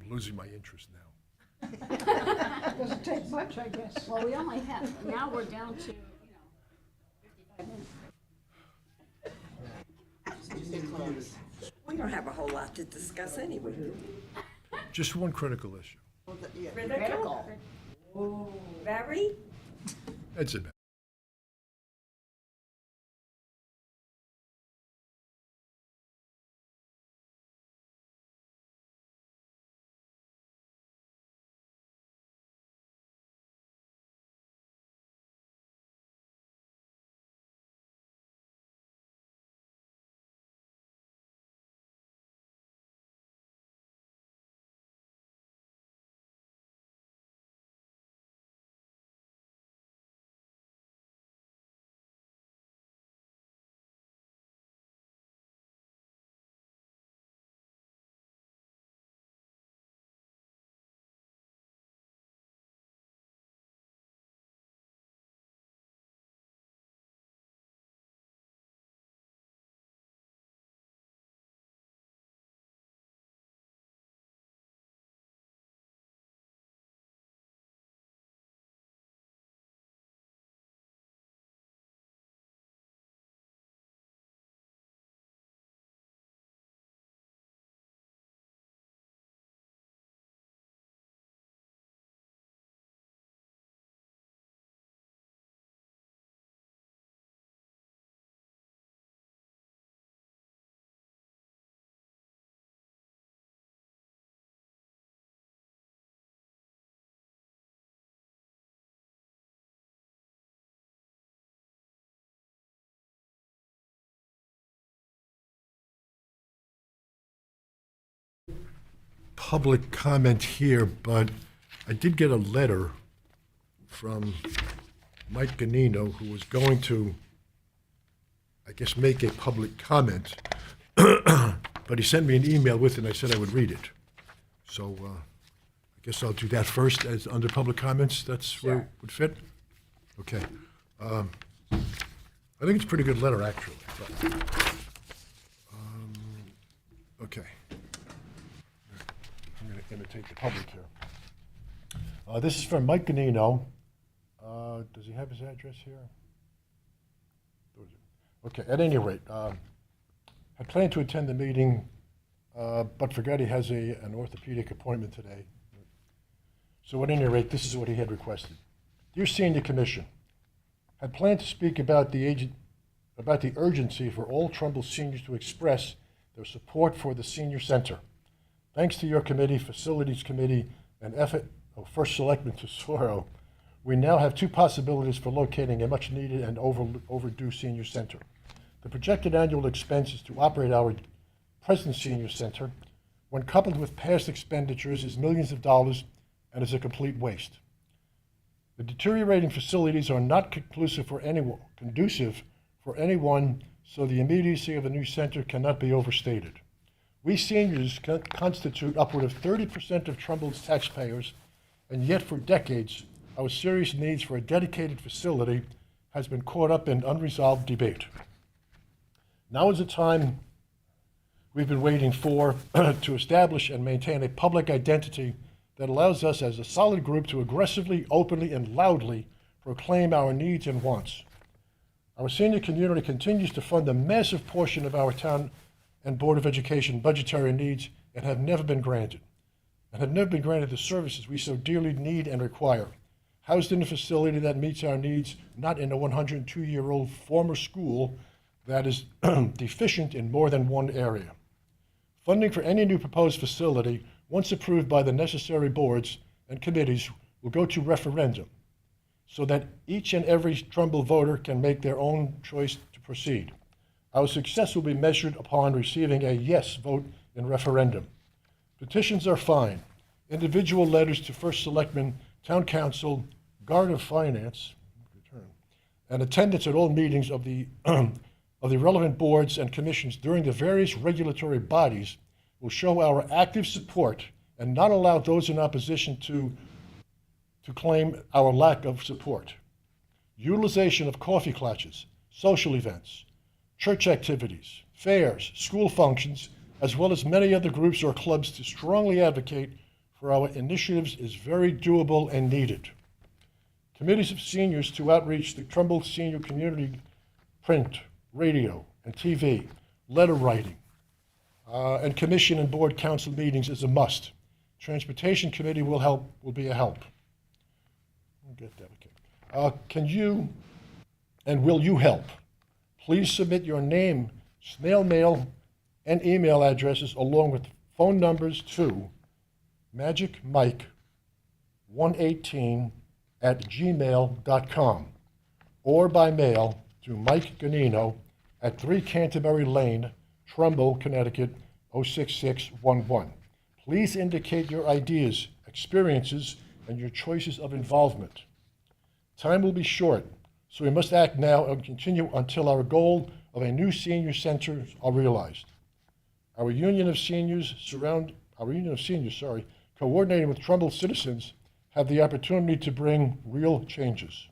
I'm losing my interest now. Doesn't take much, I guess. Well, we only have, now we're down to, 55 minutes. We don't have a whole lot to discuss anyway. Just one critical issue. Critical. Very? That's it. Public comment here, but I did get a letter from Mike Ganino, who was going to, I guess, make a public comment, but he sent me an email with it, and I said I would read it. So I guess I'll do that first as under public comments. That's where it would fit? Okay. I think it's a pretty good letter, actually. But, okay. I'm going to imitate the public here. This is from Mike Ganino. Does he have his address here? Okay, at any rate, I planned to attend the meeting, but forgot he has an orthopedic appointment today. So at any rate, this is what he had requested. Dear Senior Commission, had planned to speak about the urgency for all Trumbull seniors to express their support for the senior center. Thanks to your committee, Facilities Committee, and effort of First Selectman Tesoro, we now have two possibilities for locating a much-needed and overdue senior center. The projected annual expenses to operate our present senior center, when coupled with past expenditures, is millions of dollars and is a complete waste. The deteriorating facilities are not conducive for anyone, so the immediacy of a new center cannot be overstated. We seniors constitute upward of 30% of Trumbull's taxpayers, and yet for decades, our serious needs for a dedicated facility has been caught up in unresolved debate. Now is the time we've been waiting for to establish and maintain a public identity that allows us as a solid group to aggressively, openly, and loudly proclaim our needs and wants. Our senior community continues to fund a massive portion of our town and Board of Education budgetary needs and have never been granted the services we so dearly need and require. Housed in a facility that meets our needs, not in a 102-year-old former school that is deficient in more than one area. Funding for any new proposed facility, once approved by the necessary boards and committees, will go to referendum so that each and every Trumbull voter can make their own choice to proceed. Our success will be measured upon receiving a yes vote in referendum. Petitions are fine. Individual letters to First Selectman, Town Council, Guard of Finance, and attendance at all meetings of the relevant boards and commissions during the various regulatory bodies will show our active support and not allow those in opposition to claim our lack of support. Utilization of coffee clutches, social events, church activities, fairs, school functions, as well as many other groups or clubs to strongly advocate for our initiatives is very doable and needed. Committees of seniors to outreach the Trumbull senior community, print, radio, and TV, letter writing, and commission and board council meetings is a must. Transportation committee will be a help. I'll get that, okay. Can you and will you help? Please submit your name, snail mail, and email addresses along with phone numbers to magicmike118@gmail.com or by mail to Mike Ganino at 3 Canterbury Lane, Trumbull, Connecticut, 06611. Please indicate your ideas, experiences, and your choices of involvement. Time will be short, so we must act now and continue until our goal of a new senior center are realized. Our Union of Seniors, coordinating with Trumbull citizens, have the opportunity to bring real changes.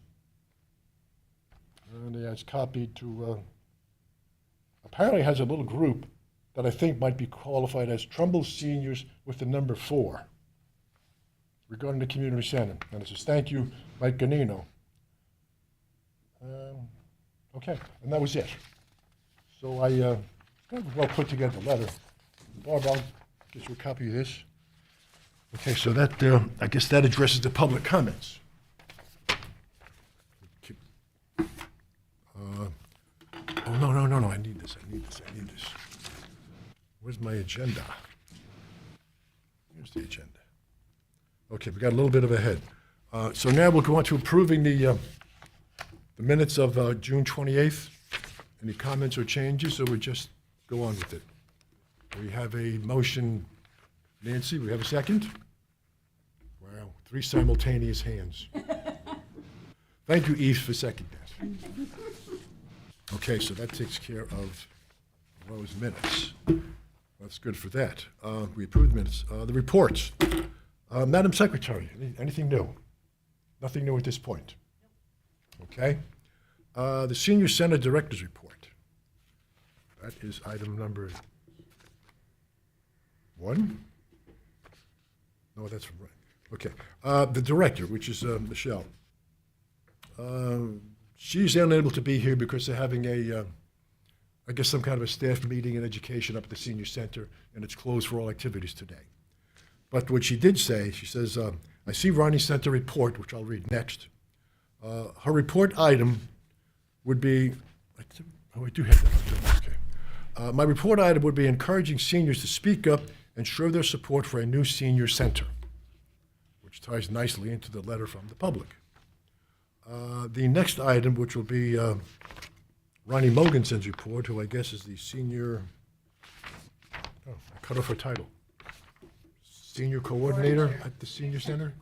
And it's copied to, apparently has a little group that I think might be qualified as Trumbull Seniors with the number 4 regarding the community center. And it says, thank you, Mike Ganino. Okay, and that was it. So I got a well put together letter. Barb, I'll get you a copy of this. Okay, so that, I guess that addresses the public comments. Oh, no, I need this. Where's my agenda? Here's the agenda. Okay, we got a little bit of a head. So now we'll go on to approving the minutes of June 28th. Any comments or changes, or we just go on with it? We have a motion. Nancy, we have a second? Wow, 3 simultaneous hands. Thank you, Eve, for seconding that. Okay, so that takes care of those minutes. That's good for that. We approved the minutes. The reports. Madam Secretary, anything new? Nothing new at this point? Okay. The Senior Center Director's Report. That is item number 1? No, that's right. Okay. The director, which is Michelle. She's unable to be here because they're having I guess some kind of a staff meeting and education up at the senior center, and it's closed for all activities today. But what she did say, she says, I see Ronnie sent a report, which I'll read next. Her report item would be, I do have that. Okay. My report item would be encouraging seniors to speak up and show their support for a new senior center, which ties nicely into the letter from the public. The next item, which will be Ronnie Mogensen's report, who I guess is the senior, I cut off her title. Senior coordinator at the senior center?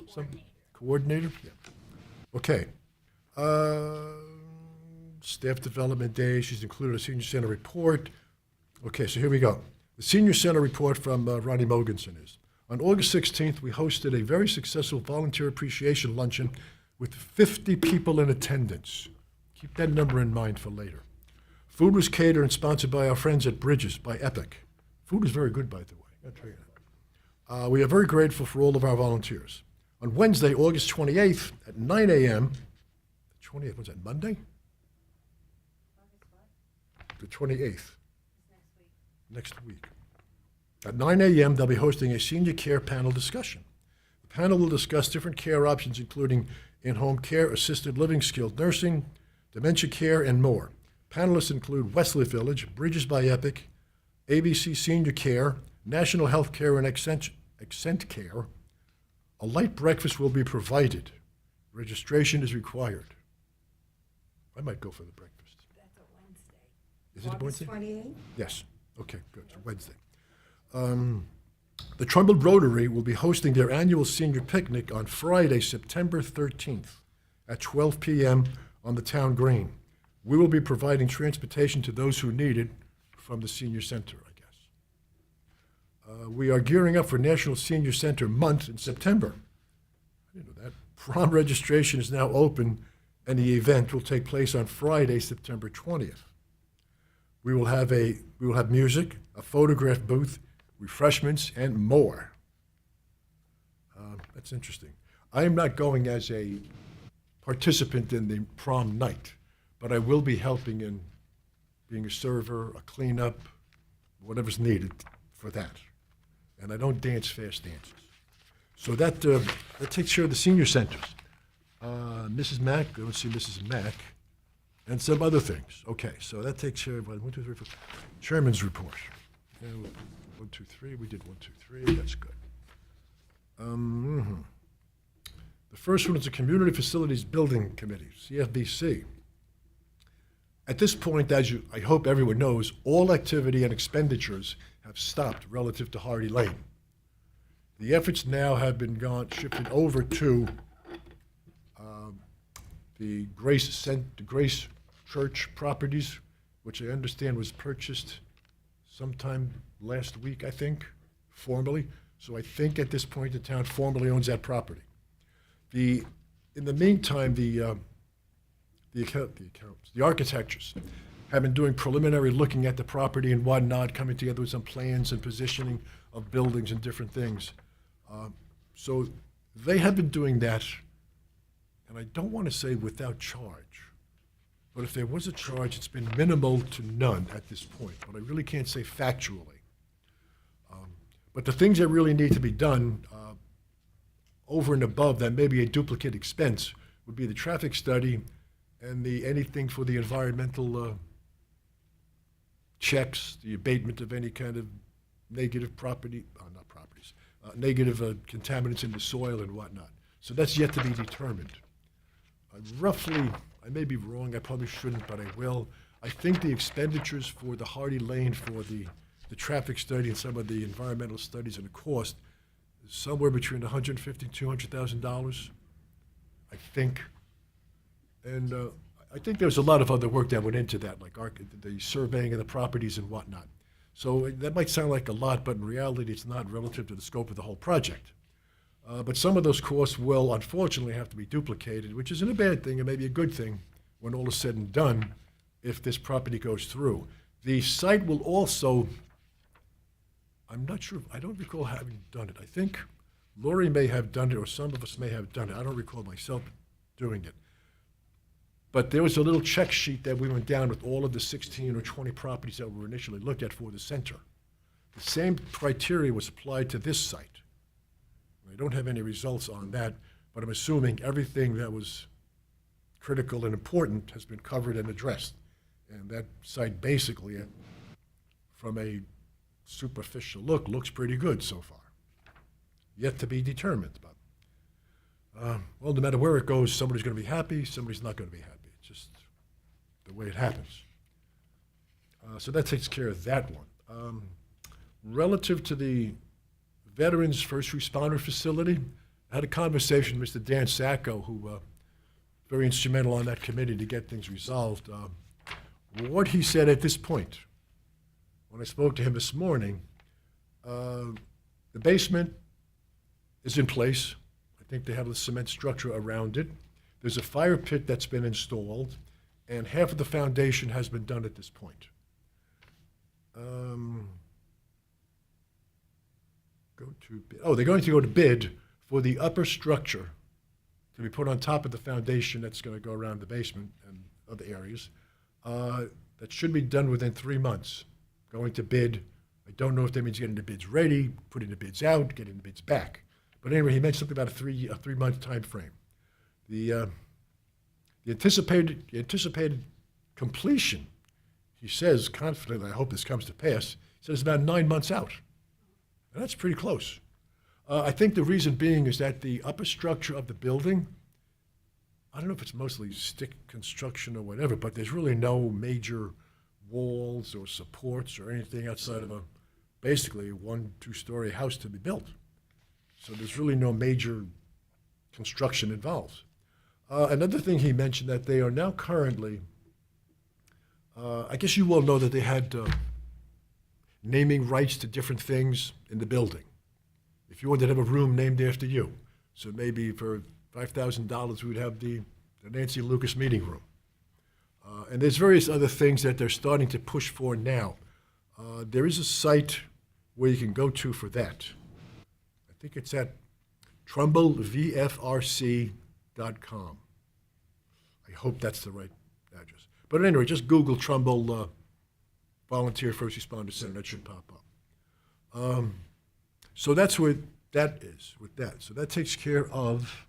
Coordinator? Yeah. Okay. Staff development day, she's included a senior center report. Okay, so here we go. The senior center report from Ronnie Mogensen is, on August 16th, we hosted a very successful volunteer appreciation luncheon with 50 people in attendance. Keep that number in mind for later. Food was catered and sponsored by our friends at Bridges by Epic. Food was very good, by the way. I'll tell you that. We are very grateful for all of our volunteers. On Wednesday, August 28th at 9 a.m., 28th, was that Monday? The 28th. Next week. At 9 a.m., they'll be hosting a senior care panel discussion. The panel will discuss different care options, including in-home care, assisted living, skilled nursing, dementia care, and more. Panelists include Wesley Village, Bridges by Epic, ABC Senior Care, National Health Care, and Accent Care. A light breakfast will be provided. Registration is required. I might go for the breakfast. That's a Wednesday. Is it a Wednesday? August 28th? Yes. Okay, good. So Wednesday. The Trumbull Rotary will be hosting their annual senior picnic on Friday, September 13th at 12 p.m. on the town green. We will be providing transportation to those who need it from the senior center, I guess. We are gearing up for National Senior Center Month in September. I didn't know that. Prom registration is now open, and the event will take place on Friday, September 20th. We will have music, a photograph booth, refreshments, and more. That's interesting. I am not going as a participant in the prom night, but I will be helping in being a server, a cleanup, whatever's needed for that. And I don't dance fast dances. So that takes care of the senior centers. Mrs. Mack, let's see, Mrs. Mack, and some other things. Okay, so that takes care of 1, 2, 3, 4. Chairman's report. 1, 2, 3. We did 1, 2, 3. That's good. The first one is the Community Facilities Building Committee, CFBC. At this point, I hope everyone knows, all activity and expenditures have stopped relative to Hardy Lane. The efforts now have been shifted over to the Grace Church properties, which I understand was purchased sometime last week, I think, formally. So I think at this point, the town formally owns that property. In the meantime, the architects have been doing preliminary looking at the property and whatnot, coming together with some plans and positioning of buildings and different things. So they have been doing that, and I don't want to say without charge, but if there was a charge, it's been minimal to none at this point, but I really can't say factually. But the things that really need to be done over and above that, maybe a duplicate expense, would be the traffic study and anything for the environmental checks, the abatement of any kind of negative negative contaminants in the soil and whatnot. So that's yet to be determined. Roughly, I may be wrong, I probably shouldn't, but I will. I think the expenditures for the Hardy Lane, for the traffic study and some of the environmental studies and the cost, is somewhere between $150,000 and $200,000, I think. And I think there's a lot of other work that went into that, like the surveying of the properties and whatnot. So that might sound like a lot, but in reality, it's not relative to the scope of the whole project. But some of those costs will unfortunately have to be duplicated, which isn't a bad thing, and maybe a good thing when all is said and done if this property goes through. The site will also, I'm not sure, I don't recall having done it. I think Lori may have done it, or some of us may have done it. I don't recall myself doing it. But there was a little check sheet that we went down with all of the 16 or 20 properties that were initially looked at for the center. The same criteria was applied to this site. I don't have any results on that, but I'm assuming everything that was critical and important has been covered and addressed. And that site basically, from a superficial look, looks pretty good so far. Yet to be determined. But, well, no matter where it goes, somebody's going to be happy, somebody's not going to be happy. It's just the way it happens. So that takes care of that one. Relative to the Veterans First Responder Facility, I had a conversation with Mr. Dan Sacco, who very instrumental on that committee to get things resolved. What he said at this point, when I spoke to him this morning, the basement is in place. I think they have the cement structure around it. There's a fire pit that's been installed, and half of the foundation has been done at this point. They're going to go to bid for the upper structure to be put on top of the foundation that's going to go around the basement and other areas. That should be done within 3 months. Going to bid. I don't know if that means getting the bids ready, putting the bids out, getting the bids back. But anyway, he mentioned something about a 3-month time frame. The anticipated completion, he says confidently, I hope this comes to pass, he says about 9 months out. And that's pretty close. I think the reason being is that the upper structure of the building, I don't know if it's mostly stick construction or whatever, but there's really no major walls or supports or anything outside of basically a 1-2-story house to be built. So there's really no major construction involved. Another thing he mentioned that they are now currently, I guess you all know that they had naming rights to different things in the building. If you wanted to have a room named after you, so maybe for $5,000 we would have the Nancy Lucas meeting room. And there's various other things that they're starting to push for now. There is a site where you can go to for that. I think it's at TrumbleVFRC.com. I hope that's the right address. But anyway, just Google Trumbull Volunteer First Responder Center. That should pop up. So that's where that is with that. So that takes care of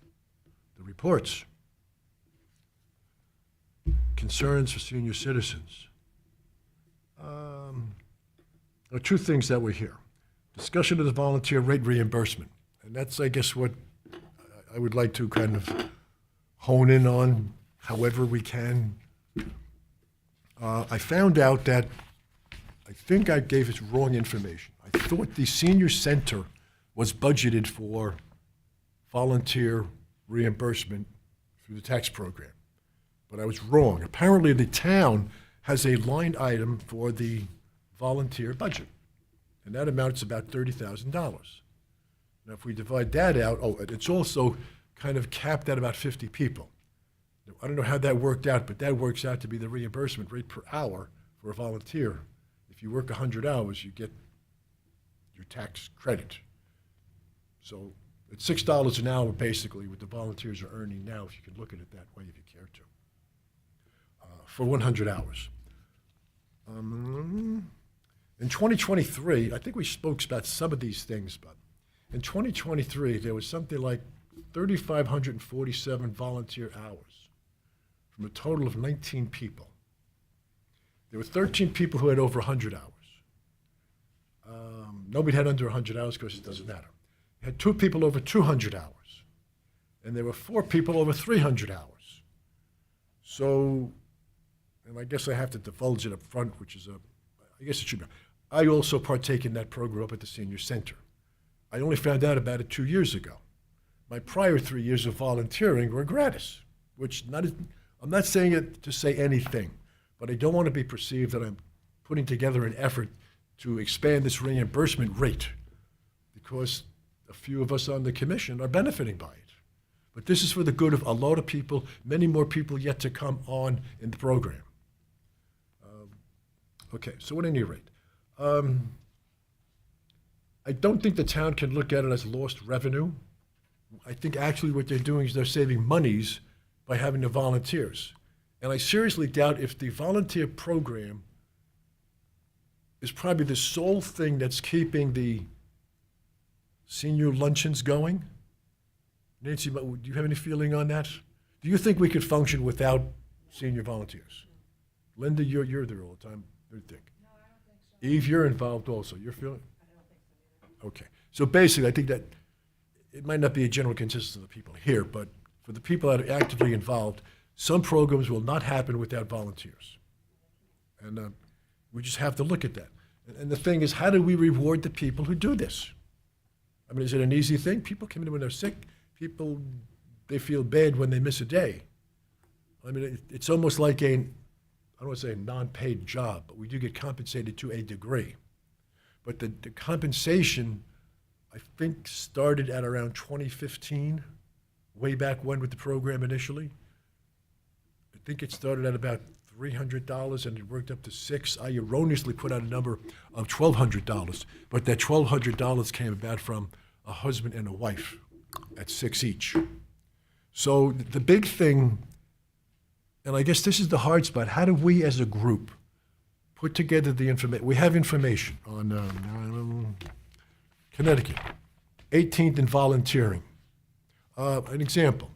the reports. Concerns for senior citizens. There are two things that were here. Discussion of the volunteer rate reimbursement. And that's, I guess, what I would like to kind of hone in on however we can. I found out that I think I gave us wrong information. I thought the senior center was budgeted for volunteer reimbursement through the tax program. But I was wrong. Apparently, the town has a line item for the volunteer budget, and that amounts to about $30,000. Now, if we divide that out, it's also kind of capped at about 50 people. Now, I don't know how that worked out, but that works out to be the reimbursement rate per hour for a volunteer. If you work 100 hours, you get your tax credit. So it's $6 an hour, basically, what the volunteers are earning now, if you can look at it that way, if you care to, for 100 hours. In 2023, I think we spoke about some of these things, but in 2023, there was something like 3,547 volunteer hours from a total of 19 people. There were 13 people who had over 100 hours. Nobody had under 100 hours because it doesn't matter. You had 2 people over 200 hours, and there were 4 people over 300 hours. So, and I guess I have to divulge it up front, which is I guess it should be. I also partake in that program up at the senior center. I only found out about it 2 years ago. My prior 3 years of volunteering were gratis, which I'm not saying it to say anything, but I don't want to be perceived that I'm putting together an effort to expand this reimbursement rate because a few of us on the commission are benefiting by it. But this is for the good of a lot of people, many more people yet to come on in the program. Okay, so at any rate, I don't think the town can look at it as lost revenue. I think actually what they're doing is they're saving monies by having the volunteers. And I seriously doubt if the volunteer program is probably the sole thing that's keeping the senior luncheons going. Nancy, do you have any feeling on that? Do you think we could function without senior volunteers? Linda, you're there all the time. What do you think? No, I don't think so. Eve, you're involved also. You're feeling? I don't think so either. Okay. So basically, I think that it might not be a general consensus of the people here, but for the people that are actively involved, some programs will not happen without volunteers. And we just have to look at that. And the thing is, how do we reward the people who do this? I mean, is it an easy thing? People come in when they're sick. People, they feel bad when they miss a day. I mean, it's almost like I don't want to say a non-paid job, but we do get compensated to a degree. But the compensation, I think, started at around 2015, way back when with the program initially. I think it started at about $300 and it worked up to $600. I erroneously put out a number of $1,200, but that $1,200 came about from a husband and a wife at $600 each. So the big thing, and I guess this is the hard spot, how do we as a group put together the information? We have information on Connecticut, 18th in volunteering. An example,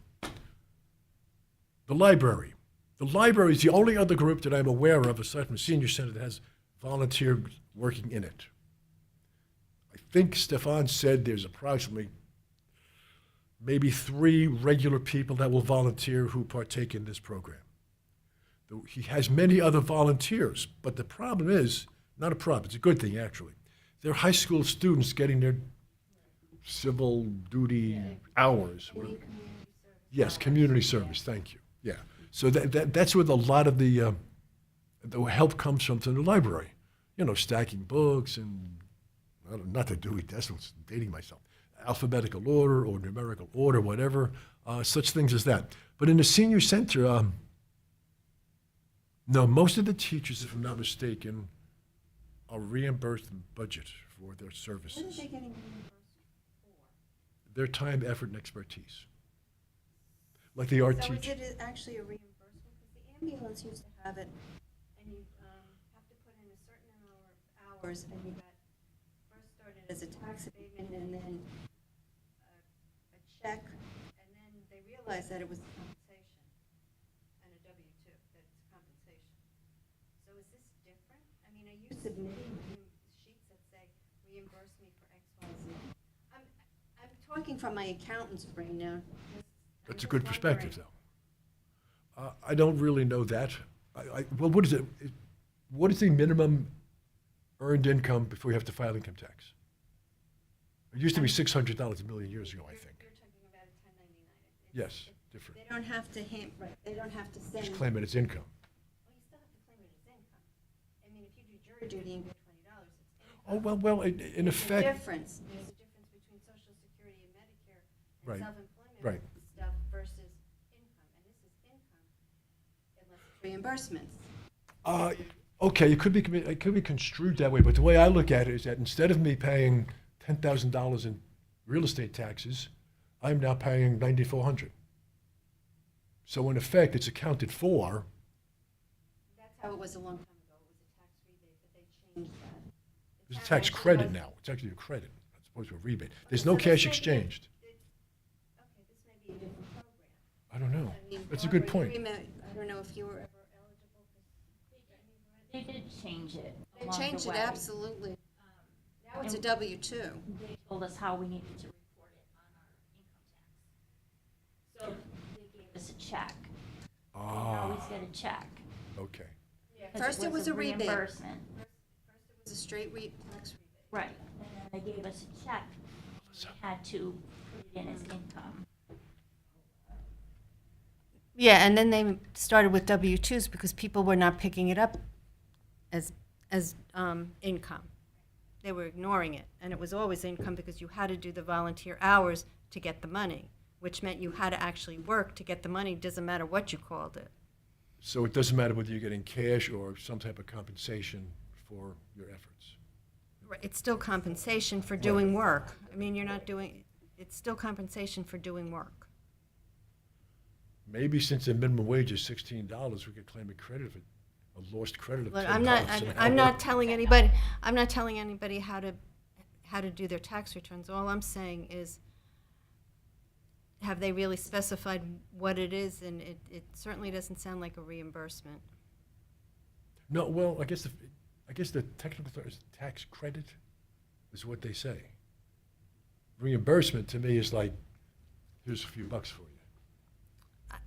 the library. The library is the only other group that I'm aware of, aside from the senior center, that has volunteers working in it. I think Stefan said there's approximately maybe 3 regular people that will volunteer who partake in this program. He has many other volunteers, but the problem is, not a problem, it's a good thing actually. They're high school students getting their civil duty hours. Yes, community service, thank you. Yeah. So that's where a lot of the help comes from the library. You know, stacking books and, not the Dewey Decimals, dating myself, alphabetical order or numerical order, whatever, such things as that. But in the senior center, no, most of the teachers, if I'm not mistaken, are reimbursed in budget for their services. What are they getting reimbursed their time, effort, and expertise. Like they are So is teaching. it actually a reimbursement? Because the ambulance used to have it, and you have to put in a certain number of hours, and you got, first started as a tax abatement, and then a check, and then they realized that it was compensation, and a W-2, that it's compensation. So is this different? I mean, are you submitting sheets that say reimburse me for X, Y, Z? I'm talking from my accountant's brain now. That's a good perspective, though. I don't really know that. Well, what is it? What is the minimum earned income before you have to file income tax? It used to be $600 a million years ago, I think. You're talking about a 1099. Yes, different. They don't have to right, they don't have to send. Just claim it as income. Well, you still have to claim it as income. I mean, if you do jury duty and get $20, it's income. Oh, well, in There's a effect, difference. There's a difference between Social Security and Medicare Right, and self-employment right. stuff versus income. And this is income unless it's reimbursements. okay, it could be construed that way, but the way I look at it is that instead of me paying $10,000 in real estate taxes, I'm now paying $9,400. So in effect, it's accounted for. That's how it was a long time ago. It was a tax rebate, but they changed that. It's a not tax actually credit was- now. It's actually a credit as opposed to a rebate. There's no So this cash may be a- exchanged. Okay, this may be a different program. I don't know. I mean, That's a good Barbara, point. you I don't know if you were ever eligible. They did change it They along the changed it, way. absolutely. Now it's a and- W-2. They told us how we needed to report it on our income tax. So they gave us a check. We always get a check. Okay. 'cause First it was a rebate. reimbursement. First it was a straight tax rebate. Right, and then they gave us a check. We had to put it in as income. Yeah, and then they started with W-2s because people were not picking it up as income. They were ignoring it, and it was always income because you had to do the volunteer hours to get the money, which meant you had to actually work to get the money. Doesn't matter what you called it. So it doesn't matter whether you're getting cash or some type of compensation for your efforts. Right, it's still compensation for doing work. I mean, it's still compensation for doing work. Maybe since the minimum wage is $16, we could claim a credit of it, a lost credit of Look, $10 an I'm hour. not telling anybody how to do their tax returns. All I'm saying is, have they really specified what it is? And it certainly doesn't sound like a reimbursement. No, well, I guess the technical term is tax credit is what they say. Reimbursement to me is like, here's a few bucks for you.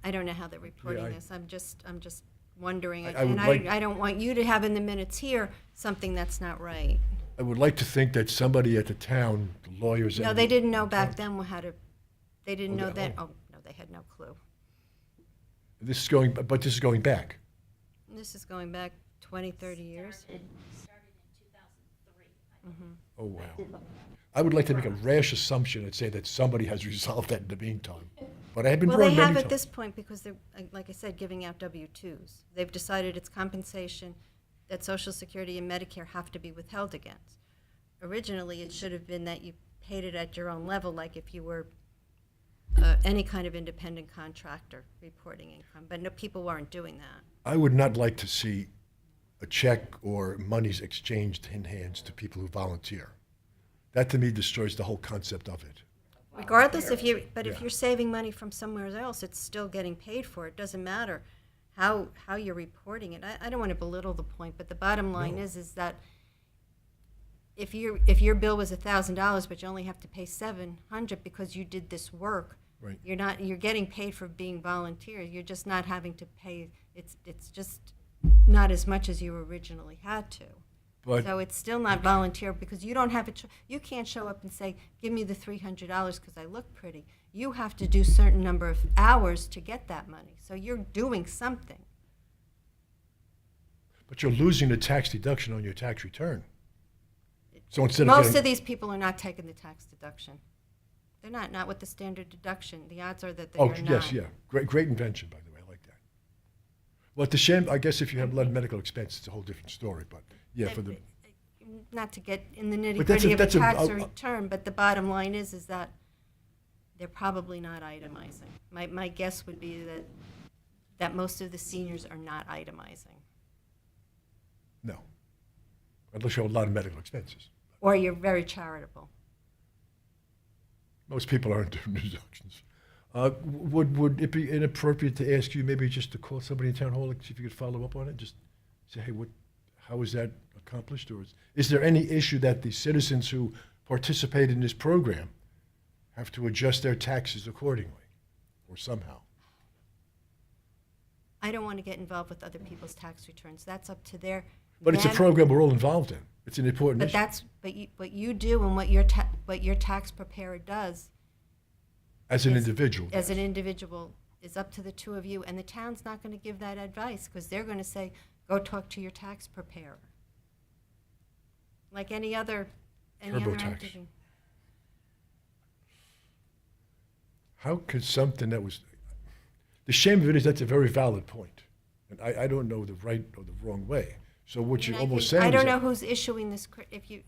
I don't know how they're reporting I- this. I'm just wondering. I would And like- I don't want you to have in the minutes here something that's not right. I would like to think that somebody at the town, the lawyers. No, and they the- didn't know back then they didn't Oh, know they- that. oh. Oh, no, they had no clue. This is going, but this is going back. This is going back 20, 30 years. Started in 2003. Oh, wow. Did look- I would like to make a rash assumption and say that somebody has resolved that in the meantime. But I have been Well, wrong they many have times. at this point because they're, like I said, giving out W-2s. They've decided it's compensation that Social Security and Medicare have to be withheld against. Originally, it should have been that you paid it at your own level, like if you were any kind of independent contractor reporting income. But no, people weren't doing that. I would not like to see a check or monies exchanged in hands to people who volunteer. That to me destroys the whole concept of it. Regardless if Yeah. if you're saving money from somewhere else, it's still getting paid for. It doesn't matter how you're reporting it. I don't want to belittle the point, but the bottom line No. is that if your bill was $1,000, but you only have to pay $700 because you did this work, Right. you're getting paid for being volunteer. You're just not having to pay. It's just not as much as you originally had to. But So it's still not volunteer because you don't have a you can't show up and say, give me the $300 because I look pretty. You have to do certain number of hours to get that money. So you're doing something. you're losing the tax deduction on your tax return. So instead of Most getting, of these people are not taking the tax deduction. They're not with the standard deduction. The odds are that they oh are not. yes, yeah, great invention by the way. I like that. Well, the shame. I guess if you have a lot of medical expense, it's a whole different story. But yeah, for the Not to get in the nitty But that's gritty a- of a that's a- tax a- return, but the bottom line is that they're probably not itemizing. My guess would be that most of the seniors are not itemizing. No. Unless you have a lot of medical expenses. Or you're very charitable. Most people aren't doing deductions. Would it be inappropriate to ask you maybe just to call somebody in town hall and see if you could follow up on it? Just say, hey, how is that accomplished? Or is there any issue that the citizens who participate in this program have to adjust their taxes accordingly or somehow? I don't want to get involved with other people's tax returns. That's up to their. But it's a them. program we're all involved in. It's an important But issue. what you do and what your tax preparer does As an is- individual. as an individual is up to the two of you, and the town's not going to give that advice because they're going to say, go talk to your tax preparer. Like any other TurboTax. entity. How could something that was, the shame of it is that's a very valid point. And I don't know the right or the wrong way. So what you're And almost I saying is don't know that who's issuing this.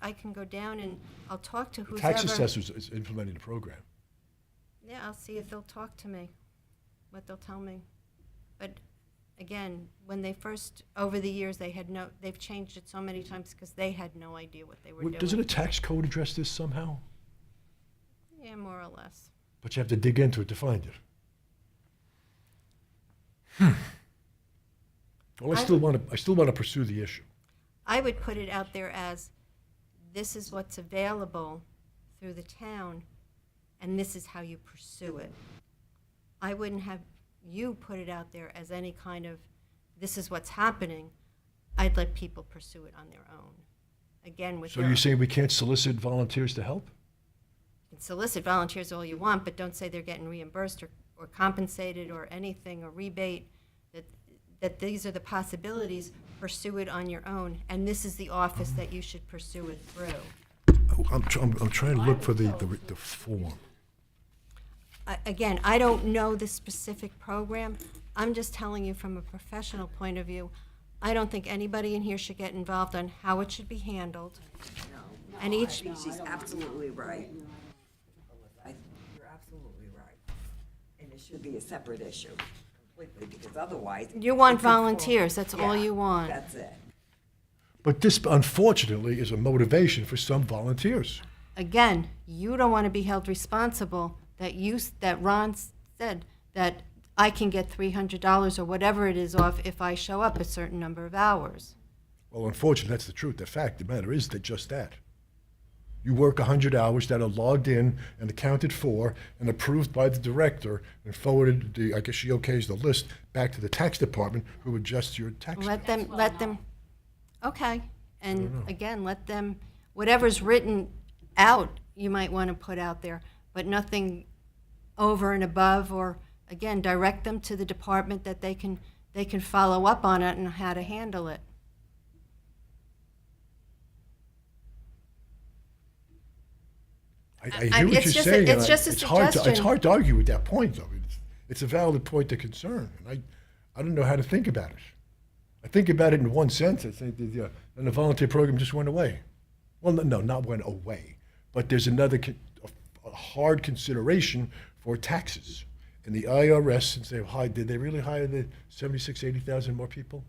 I can go down and I'll talk to the who's tax assessors is implementing the program. Yeah, I'll see if they'll talk to me, what they'll tell me. But again, when they first, over the years, they've changed it so many times because they had no idea what they were doing. Doesn't a tax code address this somehow? Yeah, more or less. But you have to dig into it to find it. Well, I still want to pursue the issue. I would put it out there as, this is what's available through the town, and this is how you pursue it. I wouldn't have you put it out there as any kind of, this is what's happening. I'd let people pursue it on their own. Again, with So their, you're saying we can't solicit volunteers to help? you can solicit volunteers all you want, but don't say they're getting reimbursed or compensated or anything, or rebate, that these are the possibilities. Pursue it on your own, and this is the office that you should pursue it through. I'm trying to look for the form. Again, I don't know the specific program. I'm just telling you from a professional point of view, I don't think anybody in here should get involved on how it should be handled. No, And I each, think she's absolutely right. You're absolutely right. And it should be a separate issue completely, because otherwise. you want it could fall- volunteers, that's all Yeah, you want. That's it. But this, unfortunately, is a motivation for some volunteers. Again, you don't want to be held responsible that Ron said that I can get $300 or whatever it is off if I show up a certain number of hours. Well, unfortunately, that's the truth. The fact of the matter is that just that. You work 100 hours that are logged in and accounted for and approved by the director and forwarded, I guess she okays the list, back to the tax department who adjusts your tax bill. Let them, okay. And again, let them, whatever's written out, you might want to put out there, but nothing over and above, or again, direct them to the department that they can follow up on it and how to handle it. I hear what it's you're just a- saying. it's and just a it's suggestion. hard to argue with that point, though. It's a valid point of concern, and I don't know how to think about it. I think about it in one sense. I think that and the volunteer program just went away. Well, no, not went away, but there's another a hard consideration for taxes. And the IRS, since did they really hire the 76,000, 80,000 more people?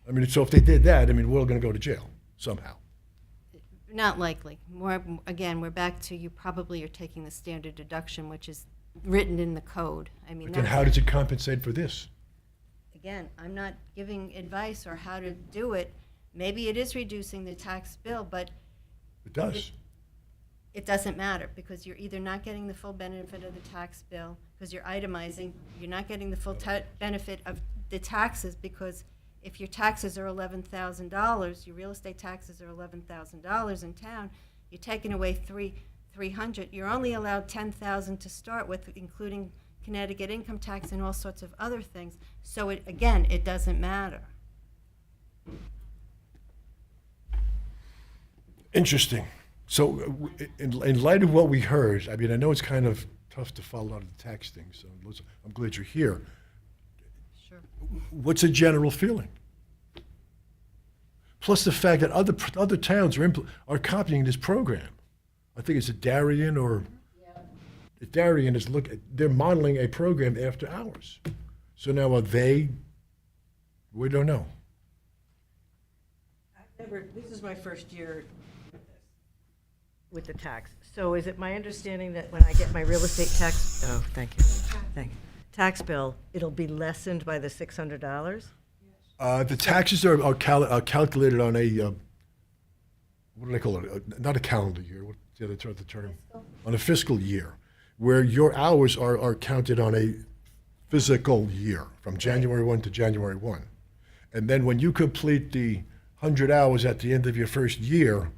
I mean, so if they did that, I mean, we're all going to go to jail somehow. Not likely. Again, we're back to, you probably are taking the standard deduction, which is written in the code. I mean, But then that's- how does it compensate for this? Again, I'm not giving advice or how to do it. Maybe it is reducing the tax bill, but It does. it doesn't matter, because you're either not getting the full benefit of the tax bill, because you're itemizing, you're not getting the full benefit of the taxes, because if your taxes are $11,000, your real estate taxes are $11,000 in town, you're taking away $300. You're only allowed $10,000 to start with, including Connecticut income tax and all sorts of other things. So again, it doesn't matter. Interesting. So, in light of what we heard, I mean, I know it's kind of tough to follow out of the tax thing, so I'm glad you're here. Sure. What's a general feeling? Plus the fact that other towns are copying this program. I think it's a Darien or Darien is they're modeling a program after ours. So now are they, we don't know. This is my first year with the tax. So is it my understanding that when I get my real estate tax, oh, thank you, tax bill, it'll be lessened by the $600? The taxes are calculated on a, what do they call it? Not a calendar year, what's the other term? On a fiscal year, where your hours are counted on a physical year, from January 1 to January 1. And then when you complete the 100 hours at the end of your first year,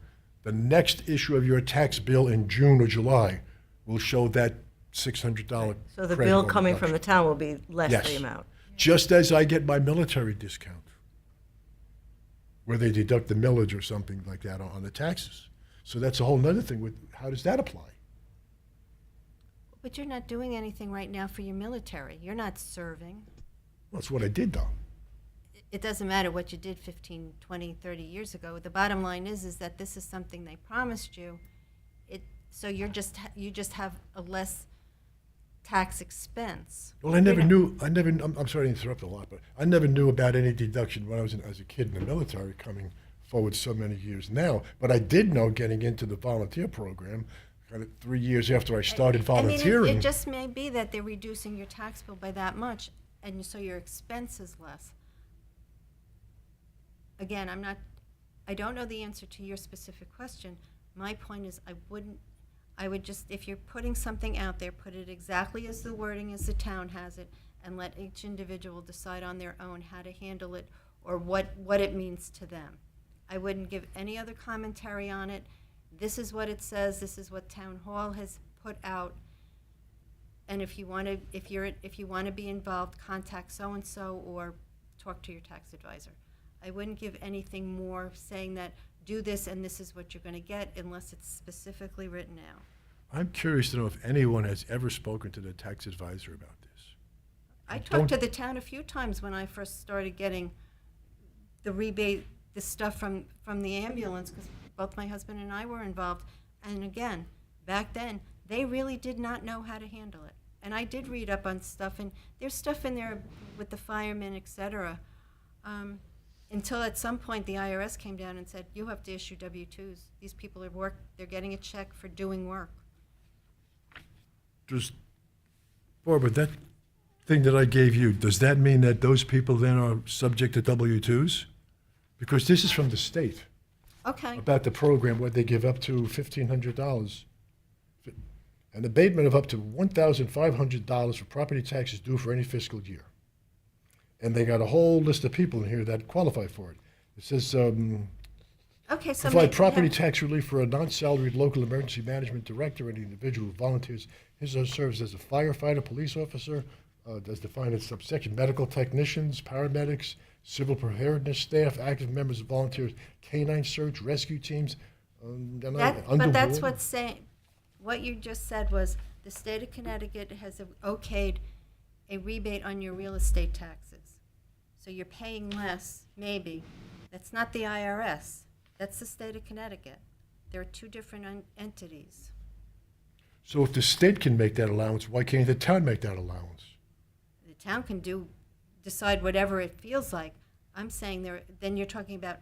the next issue of your tax bill in June or July will show that $600 credit. So the bill or coming from the reduction. town will be less Yes. the amount? Just as I get my military discount, where they deduct the millage or something like that on the taxes. So that's a whole nother thing with, how does that apply? But you're not doing anything right now for your military. You're not serving. Well, that's what I did though. It doesn't matter what you did 15, 20, 30 years ago. The bottom line is that this is something they promised you. So you just have a less tax expense. Well, I'm sorry to interrupt a lot, but I never knew about any deduction when I was as a kid in the military coming forward so many years now. But I did know getting into the volunteer program, kind of 3 years after I started volunteering. I mean, it just may be that they're reducing your tax bill by that much, and so your expense is less. Again, I don't know the answer to your specific question. My point is, I would just, if you're putting something out there, put it exactly as the wording as the town has it, and let each individual decide on their own how to handle it or what it means to them. I wouldn't give any other commentary on it. This is what it says, this is what Town Hall has put out. And if you want to be involved, contact so-and-so or talk to your tax advisor. I wouldn't give anything more saying that do this and this is what you're going to get unless it's specifically written out. I'm curious to know if anyone has ever spoken to the tax advisor about this. I Don't- talked to the town a few times when I first started getting the rebate, the stuff from the ambulance, because both my husband and I were involved. And again, back then, they really did not know how to handle it. And I did read up on stuff, and there's stuff in there with the firemen, et cetera. Until at some point the IRS came down and said, you have to issue W-2s. These people they're getting a check for doing work. Barbara, that thing that I gave you, does that mean that those people then are subject to W-2s? Because this is from the state, Okay, about the program where they give up to $1,500. An abatement of up to $1,500 for property taxes due for any fiscal year. And they got a whole list of people in here that qualify for it. It says, okay, so. provide ma- property yeah. tax relief for a non-salaried local emergency management director, any individual who volunteers his or her service as a firefighter, police officer, as defined in subsection, medical technicians, paramedics, civil preparedness staff, active members of volunteers, canine search, rescue teams. But that's underwater. what's saying, what you just said was, the state of Connecticut has okayed a rebate on your real estate taxes. So you're paying less, maybe. That's not the IRS. That's the state of Connecticut. There are two different entities. So if the state can make that allowance, why can't the town make that allowance? The town can decide whatever it feels like. I'm saying then you're talking about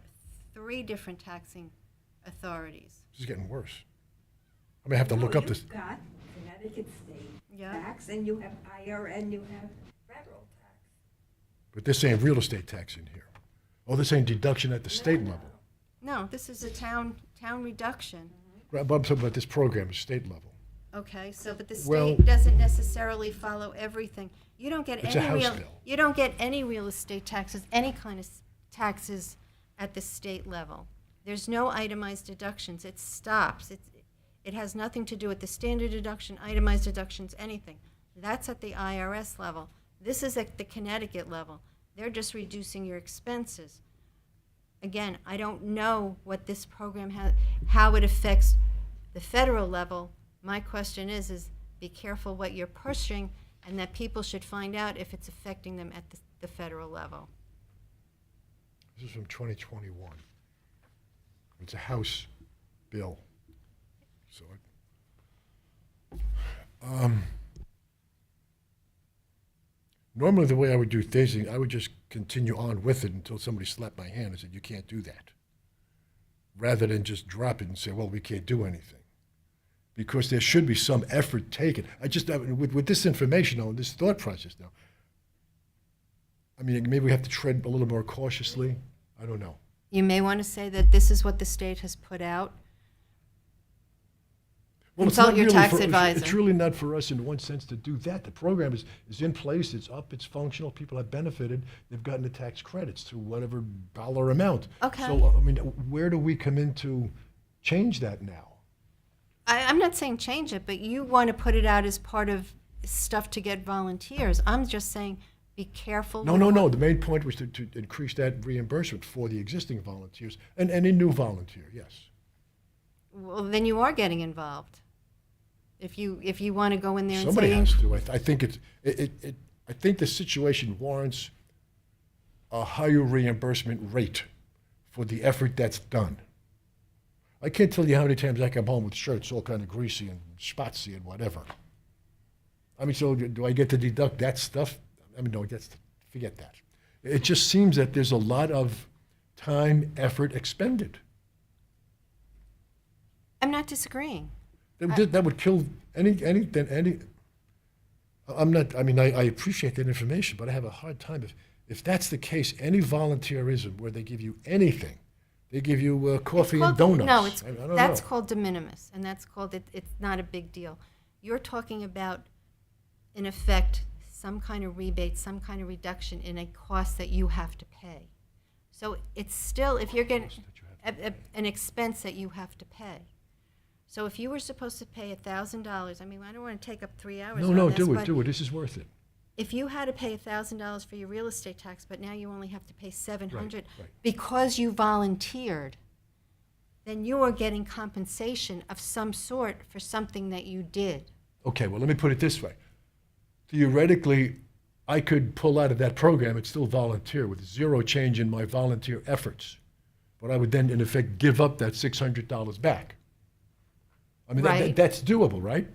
three different taxing authorities. This is getting worse. I may have to look up this. You've got Connecticut state Yeah. tax, and you have and you have federal tax. But they're saying real estate tax in here. Oh, they're saying deduction at the state level. No, this is a town reduction. Right, but I'm talking about this program, state level. Okay, but the Well- state doesn't necessarily follow everything. You don't get It's a any House bill. you don't get any real estate taxes, any kind of taxes at the state level. There's no itemized deductions. It stops. It has nothing to do with the standard deduction, itemized deductions, anything. That's at the IRS level. This is at the Connecticut level. They're just reducing your expenses. Again, I don't know what this program how it affects the federal level. My question is be careful what you're pushing, and that people should find out if it's affecting them at the federal level. This is from 2021. It's a House bill. So, Normally, the way I would do things, I would just continue on with it until somebody slapped my hand and said, "You can't do that," rather than just drop it and say, "Well, we can't do anything," because there should be some effort taken. With this information now, and this thought process now, I mean, maybe we have to tread a little more cautiously. I don't know. You may want to say that this is what the state has put out. Well, it's Consult not your really tax for- advisor. It's really not for us in one sense to do that. The program is in place, it's up, it's functional, people have benefited, they've gotten the tax credits to whatever dollar amount. Okay. So, I mean, where do we come in to change that now? I'm not saying change it, but you want to put it out as part of stuff to get volunteers. I'm just saying, be careful. No, with no, no, what- the main point was to increase that reimbursement for the existing volunteers and any new volunteer, yes. Well, then you are getting involved. If you want to go in there and Somebody say, has to. I think I think the situation warrants a higher reimbursement rate for the effort that's done. I can't tell you how many times I come home with shirts all kind of greasy and spotsy and whatever. I mean, so do I get to deduct that stuff? I mean, no, forget that. It just seems that there's a lot of time, effort expended. I'm not disagreeing. That would kill any. I'm not. I mean, I appreciate that information, but I have a hard time if that's the case. Any volunteerism where they give you anything, they give you coffee and donuts. No, I don't that's know. called de minimis, and that's called it's not a big deal. You're talking about, in effect, some kind of rebate, some kind of reduction in a cost that you have to pay. So it's still, if you're getting an expense that you have to pay. So if you were supposed to pay $1,000, I mean, I don't want to take up 3 hours No, on no, this, do but it. This is worth it. if you had to pay $1,000 for your real estate tax, but now you only have to pay $700 right. because you volunteered, then you are getting compensation of some sort for something that you did. Okay, well, let me put it this way. Theoretically, I could pull out of that program and still volunteer with zero change in my volunteer efforts. But I would then, in effect, give up that $600 back. I mean, Right. that's doable, right?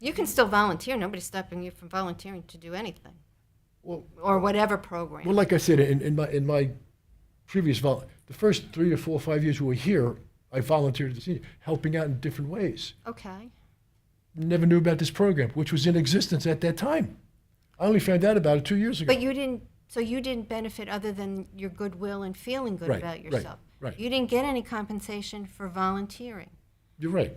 You can still volunteer. Nobody's stopping you from volunteering to do anything, Well, or whatever program. well, like I said, in my previous the first 3 or 4 or 5 years we were here, I volunteered at the senior, helping out in different ways. Okay. Never knew about this program, which was in existence at that time. I only found out about it 2 years ago. But you didn't benefit other than your goodwill and feeling good Right, about right, yourself. right. You didn't get any compensation for volunteering. You're right.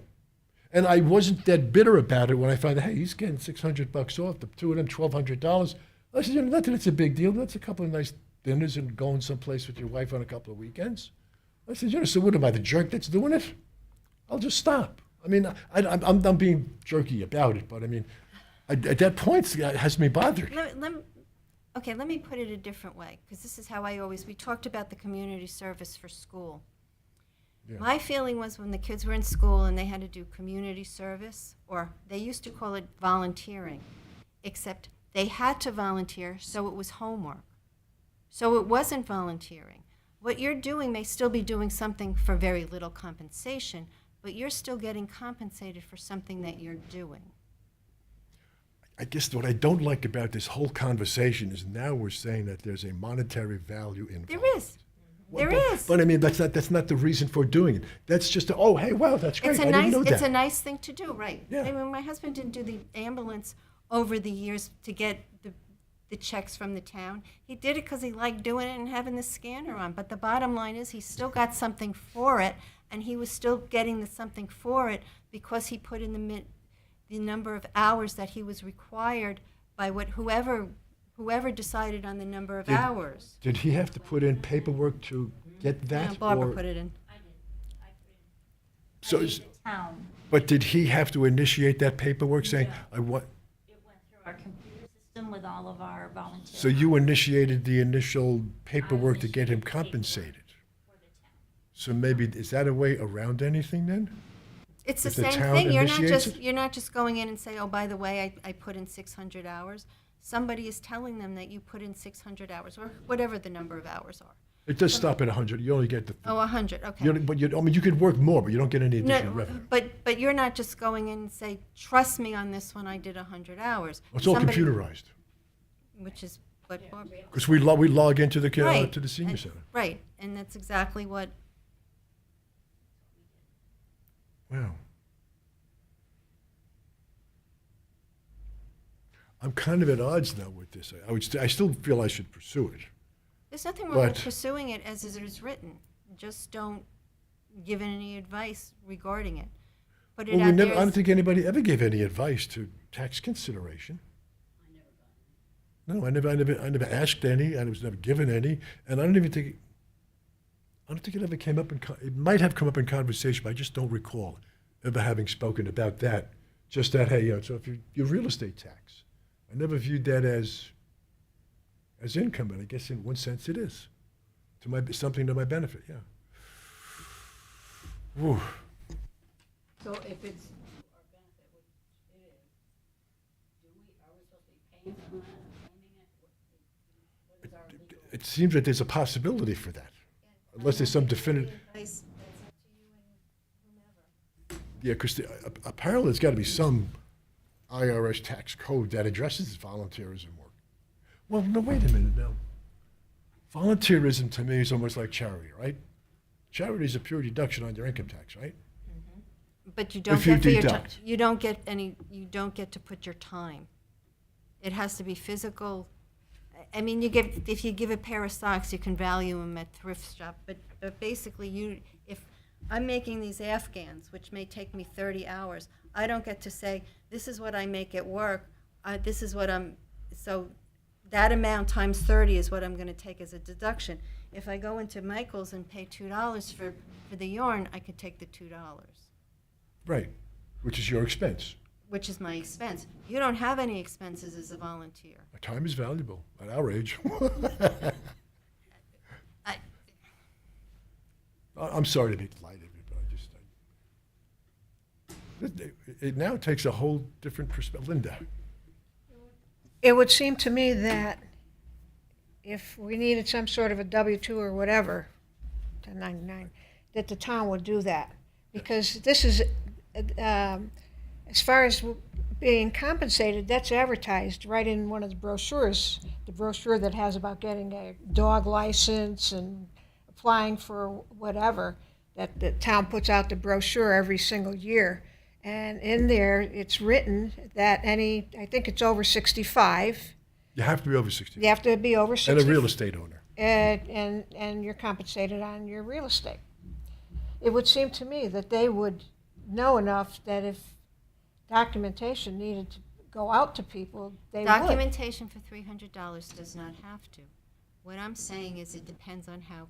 And I wasn't that bitter about it when I found out, hey, he's getting $600 off, the two of them $1,200. I said, not that it's a big deal. That's a couple of nice dinners and going someplace with your wife on a couple of weekends. I said, so what am I, the jerk that's doing it? I'll just stop. I mean, I'm being jerky about it, but I mean, at that point, it has me bothered. Let me put it a different way, because this is how we talked about the community service for school. Yeah. My feeling was when the kids were in school and they had to do community service, or they used to call it volunteering, except they had to volunteer, so it was homework. So it wasn't volunteering. What you're doing may still be doing something for very little compensation, but you're still getting compensated for something that you're doing. I guess what I don't like about this whole conversation is now we're saying that there's a monetary value involved. There is. Well, There but, is. But I mean, that's not the reason for doing it. That's just, oh, hey, wow, that's great. It's a I didn't know it's that. a nice thing to do, right? Yeah. I mean, my husband didn't do the ambulance over the years to get the checks from the town. He did it because he liked doing it and having the scanner on. But the bottom line is he still got something for it, and he was still getting the something for it because he put in the number of hours that he was required by whoever decided on the number of hours. Did he have to put in paperwork to get that? Yeah, Barbara or- put it in. I did. I put So in, is- the town, But did he have to initiate that paperwork saying, I want, it went through our computer system with all of our volunteers. so you initiated the initial paperwork to get him compensated? For the town. So maybe, is that a way around anything then? It's the If the same town thing. initiates it? You're not just going in and say, oh, by the way, I put in 600 hours. Somebody is telling them that you put in 600 hours, or whatever the number of hours are. It does stop at 100. You only get the, Oh, 100, you okay. only- but you, I mean, you could work more, but you don't get any No, additional revenue. but you're not just going in and say, trust me on this one, I did 100 hours. It's all Somebody- computerized. Which is what Bob. Because we log into the, Right. to the senior and- center. Right, and that's exactly what, Wow. I'm kind of at odds now with this. I still feel I should pursue it. there's nothing wrong with But- pursuing it as it is written. Just don't give any advice regarding it. Put it Well, out there I don't as, think anybody ever gave any advice to tax consideration. No, I never asked any. I was never given any, and I don't think it ever came up it might have come up in conversation, but I just don't recall ever having spoken about that. Just that, hey, so if your real estate tax, I never viewed that as income, and I guess in one sense it is, something to my benefit. Yeah. Whew. So if it's, our benefit, which it is, are we supposed to be paying for that, claiming it? What is our legal? It seems that there's a possibility for that, unless there's some definitive. advice, that's up to you and whomever. Yeah, because apparently there's got to be some IRS tax code that addresses this volunteerism work. Well, no, wait a minute now. Volunteerism to me is almost like charity, right? Charity is a pure deduction on your income tax, right? But you don't If you get for your time, deduct. you don't get any, you don't get to put your time. It has to be physical. I mean, if you give a pair of socks, you can value them at thrift shop, but basically if I'm making these Afghans, which may take me 30 hours, I don't get to say, this is what I make at work, this is what so that amount times 30 is what I'm gonna take as a deduction. If I go into Michael's and pay $2 for the yarn, I could take the $2. Right, which is your expense. Which is my expense. You don't have any expenses as a volunteer. My time is valuable at our age. I- I'm sorry to be light of it, but it now takes a whole different perspective. Linda, it would seem to me that if we needed some sort of a W-2 or whatever, 1099, that the town would do that. Because this is, as far as being compensated, that's advertised right in one of the brochures, the brochure that has about getting a dog license and applying for whatever, that the town puts out the brochure every single year. And in there, it's written that I think it's over 65, you have to be over 60 you have to be over and 60. a real estate owner. And you're compensated on your real estate. It would seem to me that they would know enough that if documentation needed to go out to people, they would. Documentation for $300 does not have to. What I'm saying is it depends on how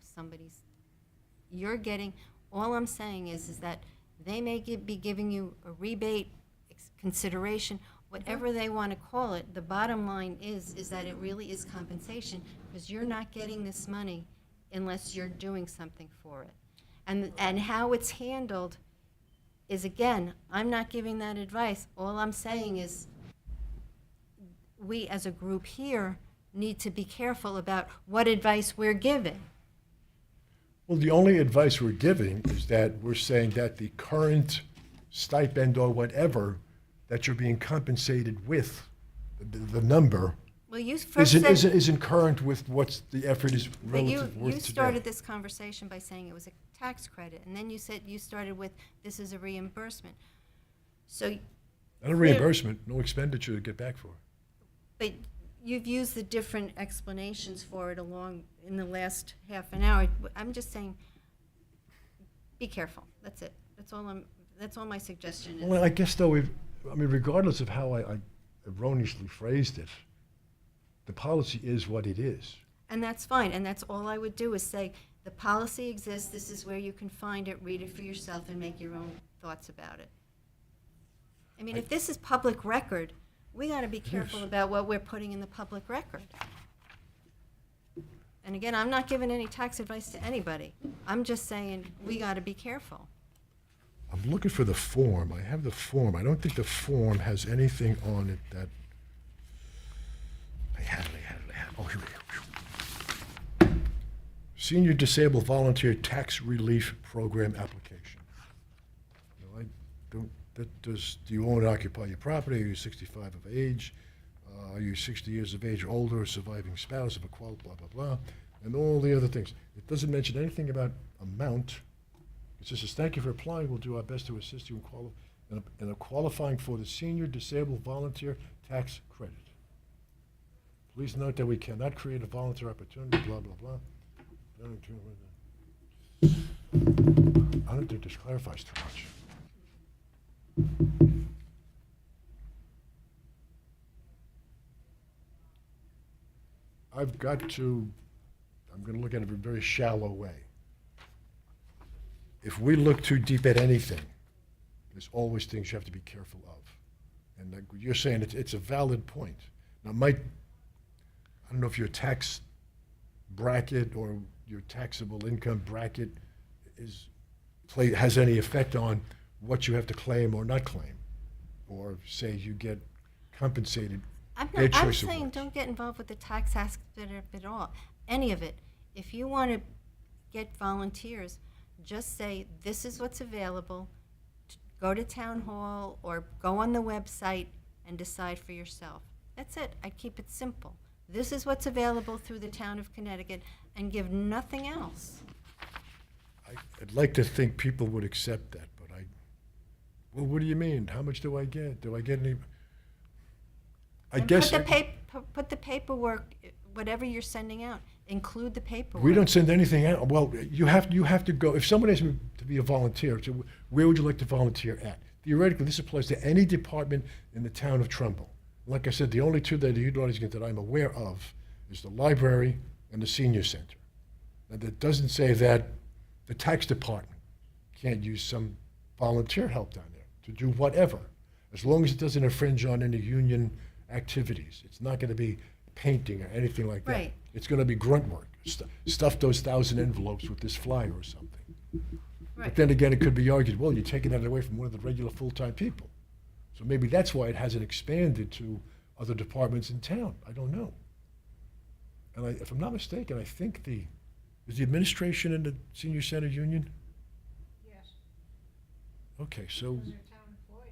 you're getting, all I'm saying is that they may be giving you a rebate, consideration, whatever they want to call it. The bottom line is that it really is compensation, because you're not getting this money unless you're doing something for it. And how it's handled is, again, I'm not giving that advice. All I'm saying is we as a group here need to be careful about what advice we're giving. Well, the only advice we're giving is that we're saying that the current stipend or whatever that you're being compensated with, the number, Well, you first said, isn't current with what's the effort is but relative worth you today. started this conversation by saying it was a tax credit, and then you said you started with this is a reimbursement. So, Not a reimbursement, no expenditure to get back for. but you've used the different explanations for it in the last half an hour. I'm just saying, be careful. That's it. That's all my suggestion is. Well, I guess though, regardless of how I erroneously phrased it, the policy is what it is. And that's fine, and that's all I would do is say, the policy exists, this is where you can find it, read it for yourself, and make your own thoughts about it. I mean, if this is public record, we gotta be careful about what we're putting in the public record. And again, I'm not giving any tax advice to anybody. I'm just saying, we gotta be careful. I'm looking for the form. I have the form. I don't think the form has anything on it that. I had it. Oh, here we go. Senior Disabled Volunteer Tax Relief Program application. No, I don't, that does, do you own and occupy your property? Are you 65 of age? Are you 60 years of age or older, a surviving spouse of a blah, blah, blah, and all the other things. It doesn't mention anything about amount. It just says, thank you for applying. We'll do our best to assist you in qualifying for the Senior Disabled Volunteer Tax Credit. Please note that we cannot create a volunteer opportunity, blah, blah, blah. I don't think this clarifies too much. I'm going to look at it in a very shallow way. If we look too deep at anything, there's always things you have to be careful of. And like you're saying, it's a valid point. Now, I don't know if your tax bracket or your taxable income bracket has any effect on what you have to claim or not claim, or say you get compensated. I'm Their not, I'm choice of saying words. don't get involved with the tax aspect of it all, any of it. If you want to get volunteers, just say, this is what's available. Go to town hall or go on the website and decide for yourself. That's it. I keep it simple. This is what's available through the town of Connecticut, and give nothing else. I'd like to think people would accept that, but well, what do you mean? How much do I get? Do I get any? I And guess put the paperwork, whatever you're sending out, include the paperwork. we don't send anything out. Well, you have to go, if someone asks me to be a volunteer, so where would you like to volunteer at? Theoretically, this applies to any department in the town of Trumbull. Like I said, the only two that are utilizing it that I'm aware of is the library and the senior center. Now, that doesn't say that the tax department can't use some volunteer help down there to do whatever, as long as it doesn't infringe on any union activities. It's not going to be painting or anything like that. Right. It's going to be grunt work. Stuff those 1,000 envelopes with this flyer or something. But Right. then again, it could be argued, well, you're taking that away from one of the regular full-time people. So maybe that's why it hasn't expanded to other departments in town. I don't know. And if I'm not mistaken, I think is the administration in the senior center union? Yes, Okay, so, those are town employees.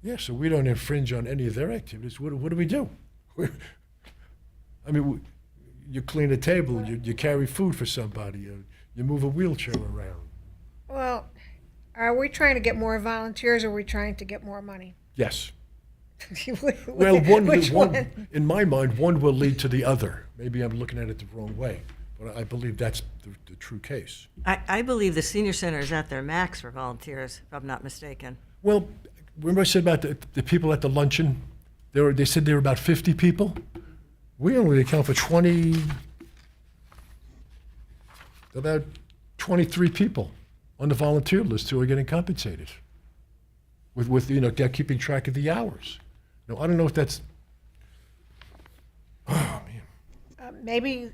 yeah, so we don't infringe on any of their activities. What do we do? I mean, you clean a table, you carry food for somebody, you move a wheelchair around. Well, are we trying to get more volunteers, or are we trying to get more money? Yes. Which Well, one? one, in my mind, one will lead to the other. Maybe I'm looking at it the wrong way, but I believe that's the true case. I believe the senior center is at their max for volunteers, if I'm not mistaken. Well, remember I said about the people at the luncheon? They said there were about 50 people. We only account for about 23 people on the volunteer list who are getting compensated. With they're keeping track of the hours. Now, I don't know if that's, oh, man. Maybe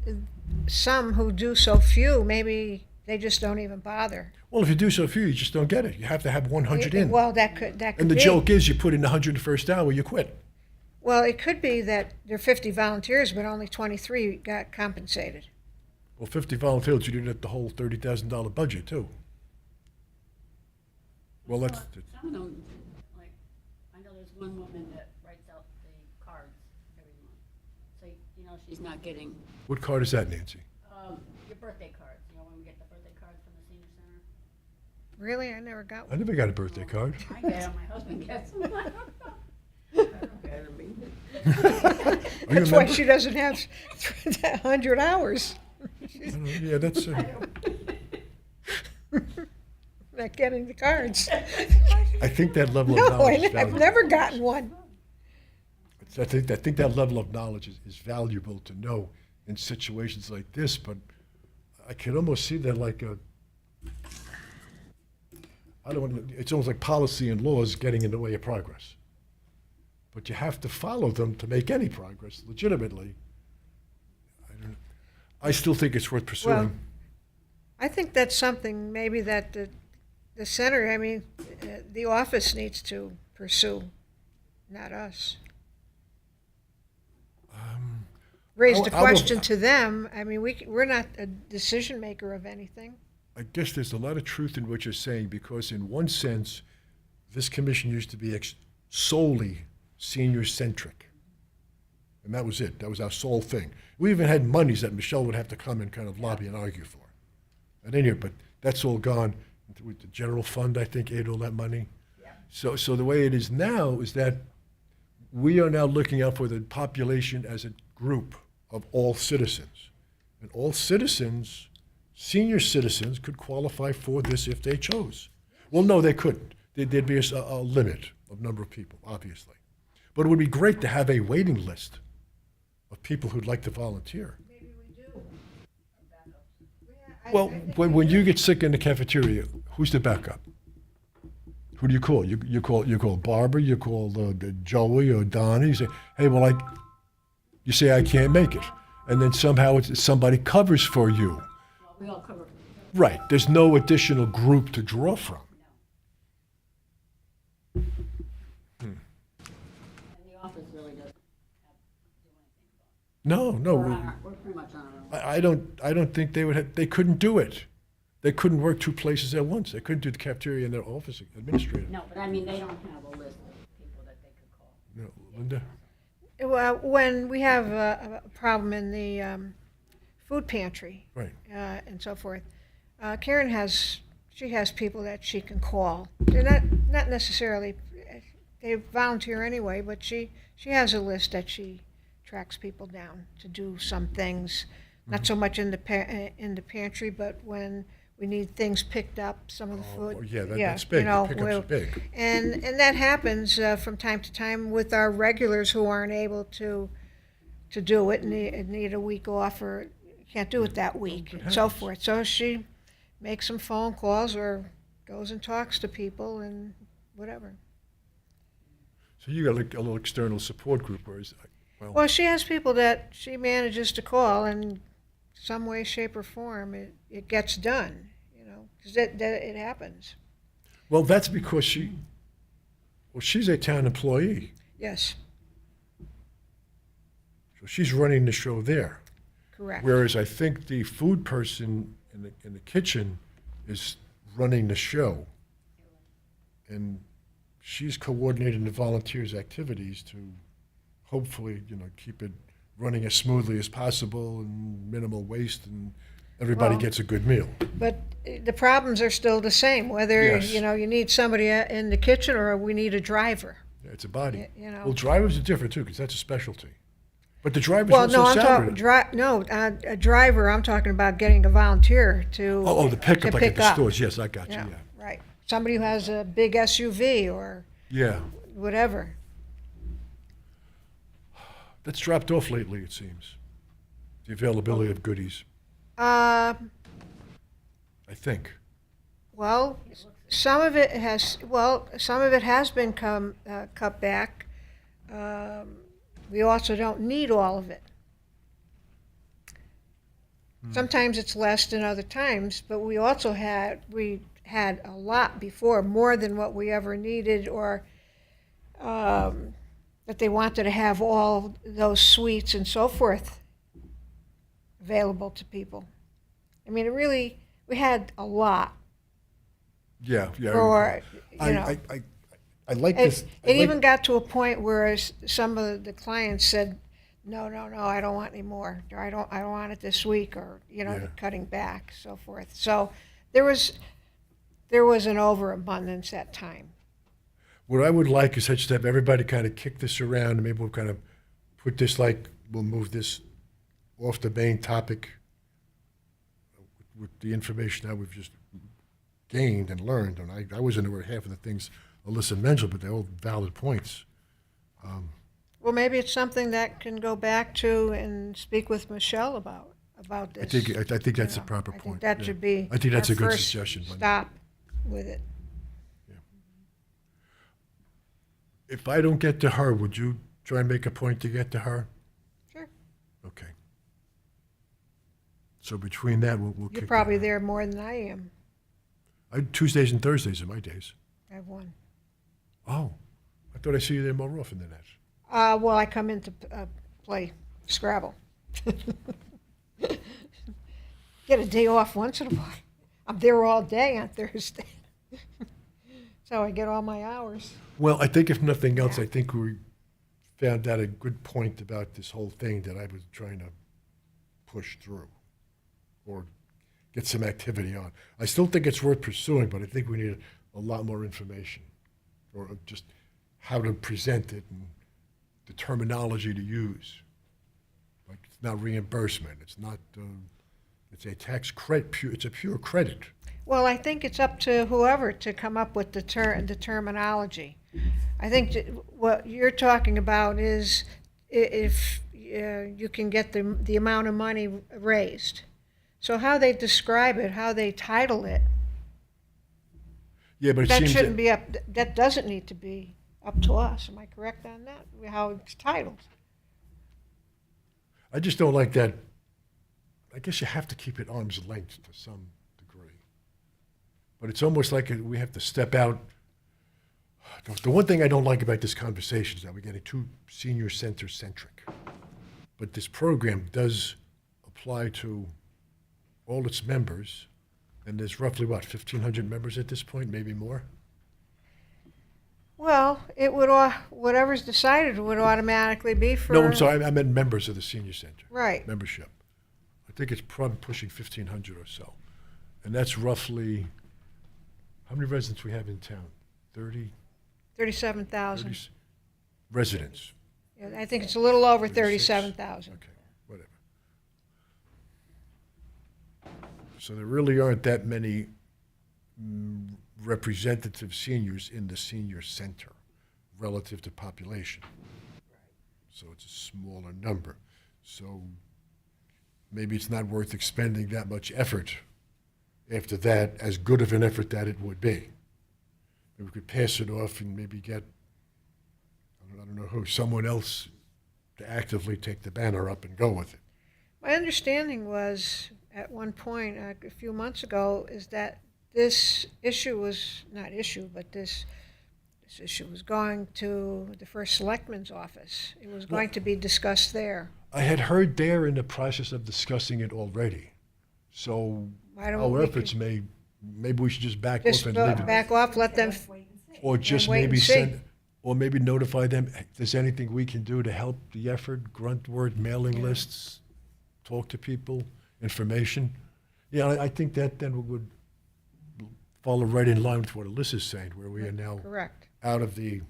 some who do so few, maybe they just don't even bother. Well, if you do so few, you just don't get it. You have to have 100 in. Well, that could And the be. joke is you put in the 101st hour, you quit. Well, it could be that there are 50 volunteers, but only 23 got compensated. Well, 50 volunteers, you did it the whole $30,000 budget, too. Well, that's, Some of them, like, I know there's one woman that writes out the cards every month. So, you know, she's not getting, what card is that, Nancy? your birthday cards, you know, when we get the birthday cards from the senior center. Really? I never got I one. never got a birthday card. I get them, my husband gets them. Are you That's a why member? she doesn't have 100 hours. I don't know. Yeah, that's, Not getting the cards. I think that level of No, knowledge is I've valuable. never gotten one. I think that level of knowledge is valuable to know in situations like this, but I can almost see that like it's almost like policy and laws getting in the way of progress. But you have to follow them to make any progress legitimately. I still think it's worth pursuing. Well, I think that's something maybe that the center, the office needs to pursue, not us. raised a I will- question to them. I mean, we're not a decision maker of anything. I guess there's a lot of truth in what you're saying, because in one sense, this commission used to be solely senior-centric. And that was it. That was our sole thing. We even had monies that Michelle would have to come and kind of lobby and argue for. At any rate, but that's all gone. With the general fund, I think, ate all that money. So the way it is now is that we are now looking out for the population as a group of all citizens. And all citizens, senior citizens, could qualify for this if they chose. Well, no, they couldn't. There'd be a limit of number of people, obviously. But it would be great to have a waiting list of people who'd like to volunteer. Maybe we do. Well, when you get sick in the cafeteria, who's the backup? Who do you call? You call Barbara, you call Joey or Donnie. You say, hey, well, you say I can't make it, and then somehow somebody covers for you. Well, we all cover, Right. There's no additional group to draw from. and the office really doesn't have to do anything about No, it. We're no. on our- we're pretty much on our own. I don't think they would have, they couldn't do it. They couldn't work two places at once. They couldn't do the cafeteria and their office administrator. No, but I mean, they don't have a list of people that they could call. No, Linda? Well, when we have a problem in the food pantry Right. and so forth, Karen has people that she can call. They're not necessarily, they volunteer anyway, but she has a list that she tracks people down to do some things. Not so much in the pantry, but when we need things picked up, some of the food. Oh, yeah, that's big. The pickups are big. And that happens from time to time with our regulars who aren't able to do it and need a week off or can't do it that week and so forth. So she makes some phone calls or goes and talks to people and whatever. So you got like a little external support group, whereas, Well, she has people that she manages to call in some way, shape, or form. It gets done, 'cause it happens. well, that's because she's a town employee, Yes, so she's running the show there. correct. Whereas I think the food person in the kitchen is running the show. And she's coordinating the volunteers' activities to hopefully, keep it running as smoothly as possible and minimal waste and everybody Well- gets a good meal. But the problems are still the same, whether, Yes. you need somebody in the kitchen or we need a driver. It's a body. You know. Well, drivers are different too, because that's a specialty. But the drivers Well, also no, I'm salary. talking, a driver, I'm talking about getting a volunteer to. Oh, the pickup to like at pick the up. stores. Yes, I got you. Yeah, Yeah. right. Somebody who has a big SUV or Yeah. whatever. That's dropped off lately, it seems. The availability of goodies, Uh, I think. Well, some of it has been cut back. We also don't need all of it. Sometimes it's less than other times, but we had a lot before, more than what we ever needed, or that they wanted to have all those suites and so forth available to people. I mean, we had a lot. Yeah, yeah. For, I, you know. I like this. It even got to a point where some of the clients said, no, I don't want any more, or I don't want it this week, or, Yeah. cutting back, so forth. So there was an overabundance at time. What I would like is just to have everybody kind of kick this around, and maybe we'll kind of put this we'll move this off the main topic with the information that we've just gained and learned. And I wasn't aware of half of the things Alyssa mentioned, but they're all valid points. Well, maybe it's something that can go back to and speak with Michelle about I this. think that's you a know. proper I think point. that yeah. should be I think that's our a good first suggestion. Linda. Stop with it. If I don't get to her, would you try and make a point to get to her? Sure. Okay. So between that, we'll kick You're that probably around. there more than I am. Tuesdays and Thursdays are my days. I have one. Oh, I thought I see you there more often than that. Well, I come in to play Scrabble. Get a day off once in a while. I'm there all day on Thursday. So I get all my hours. Well, I think if nothing else, I think we found out a good point about this whole thing that I was trying to push through or get some activity on. I still think it's worth pursuing, but I think we need a lot more information or just how to present it and the terminology to use. Like, it's not reimbursement, it's not, it's a tax credit, it's a pure credit. Well, I think it's up to whoever to come up with the terminology. I think that what you're talking about is if you can get the amount of money raised. So how they describe it, how they title it, Yeah, but it that seems shouldn't be up, that doesn't need to be up to us. Am I correct on that? How it's titled? I just don't like that. I guess you have to keep it arm's length to some degree. But it's almost like we have to step out. The one thing I don't like about this conversation is that we're getting too senior center centric. But this program does apply to all its members, and there's roughly, what, 1,500 members at this point, maybe more? Well, it would, whatever's decided would automatically be for. No, I'm sorry, I meant members of the senior center. Right. Membership. I think it's probably pushing 1,500 or so. And that's roughly, how many residents we have in town? 30? 37,000. 30 residents. Yeah, I think it's a little over 36. 37,000. Okay, whatever. So there really aren't that many representative seniors in the senior center relative to population. So it's a smaller number. So maybe it's not worth expending that much effort after that, as good of an effort that it would be. Maybe we could pass it off and maybe get, I don't know who, someone else to actively take the banner up and go with it. My understanding was, at one point, a few months ago, is that this issue was, not issue, but this issue was going to the first selectman's office. It was going to be discussed there. I had heard they're in the process of discussing it already. So Why don't our we efforts maybe we should just back Just off and leave it. back off, let them, Or just wait and maybe see. send, or maybe notify them, if there's anything we can do to help the effort, grunt word, mailing lists, talk to people, information. Yeah, I think that then would follow right in line with what Alyssa's saying, where we are now correct. out of the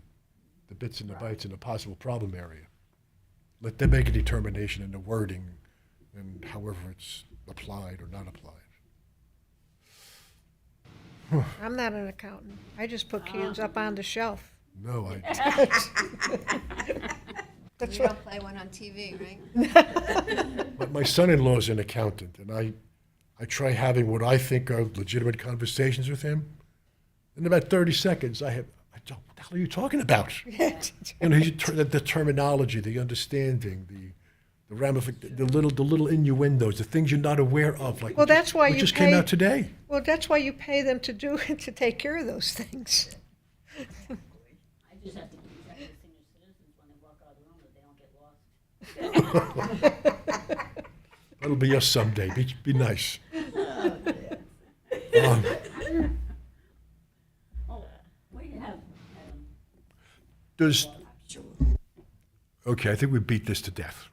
bits and the bytes and the possible problem area. Let them make a determination in the wording and however it's applied or not applied. I'm not an accountant. I just put cans up on the shelf. No, I, That's You what, don't play one on TV, right? my son-in-law is an accountant, and I try having what I think are legitimate conversations with him. In about 30 seconds, I don't, what the hell are you talking about? You know, the terminology, the understanding, the ramifications, the little innuendos, the things you're not aware of, like Well, that's why what you just came pay- out today. well, that's why you pay them to to take care of those things. I just have to keep track of senior citizens when they walk out of the room, that they don't get lost. That'll be us someday. Be nice. Oh, we have, Does Sure. Okay, I think we beat this to death.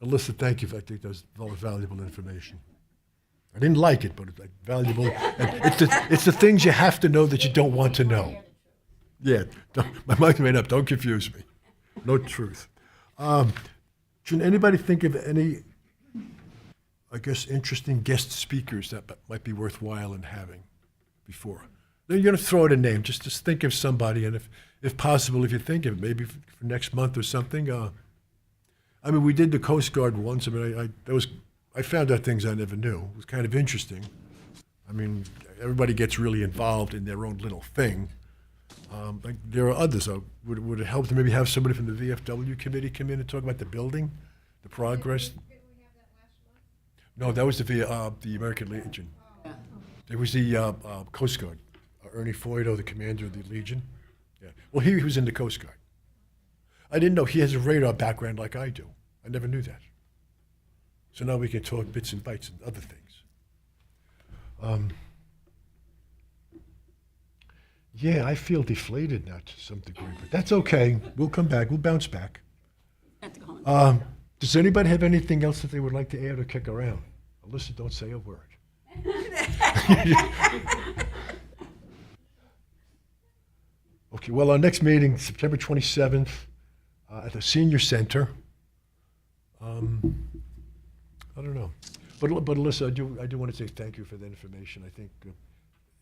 Alyssa, thank you. I think that's very valuable information. I didn't like it, but it's like valuable. And it's the things you have to know that you don't want to know. Yeah, my mind's made up. Don't confuse me. No truth. Can anybody think of any, I guess, interesting guest speakers that might be worthwhile in having before? Then you're going to throw out a name. Just think of somebody, and if possible, if you think of it, maybe for next month or something. I mean, we did the Coast Guard once. I mean, I found out things I never knew. It was kind of interesting. I mean, everybody gets really involved in their own little thing. Like there are others. Would it help to maybe have somebody from the VFW committee come in and talk about the building, the progress? No, that was the American Legion. It was the Coast Guard. Ernie Foydo, the commander of the Legion. Yeah. Well, he was in the Coast Guard. I didn't know he has a radar background like I do. I never knew that. So now we can talk bits and bytes and other things. Yeah, I feel deflated now to some degree, but that's okay. We'll come back. We'll bounce back. At the con. Does anybody have anything else that they would like to add or kick around? Alyssa, don't say a word. Okay, well, our next meeting, September 27th, at the Senior Center. I don't know. But Alyssa, I do want to say thank you for that information. I think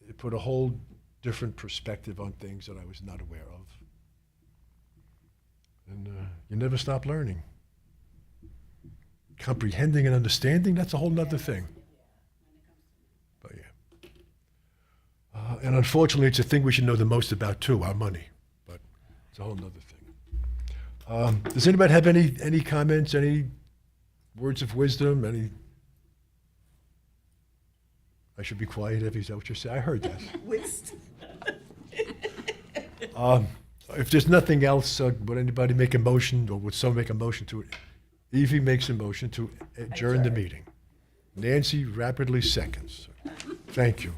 it put a whole different perspective on things that I was not aware of. And you never stop learning. Comprehending and understanding, that's a whole nother thing. But yeah. And unfortunately, it's a thing we should know the most about too, our money. But it's a whole nother thing. Does anybody have any comments, any words of wisdom, any? I should be quiet, Evie, is that what you're saying? I heard that. If there's nothing else, would anybody make a motion, or would someone make a motion to, Evie makes a motion to adjourn the meeting. Nancy rapidly seconds. Thank you.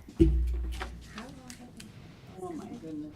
Oh, my goodness.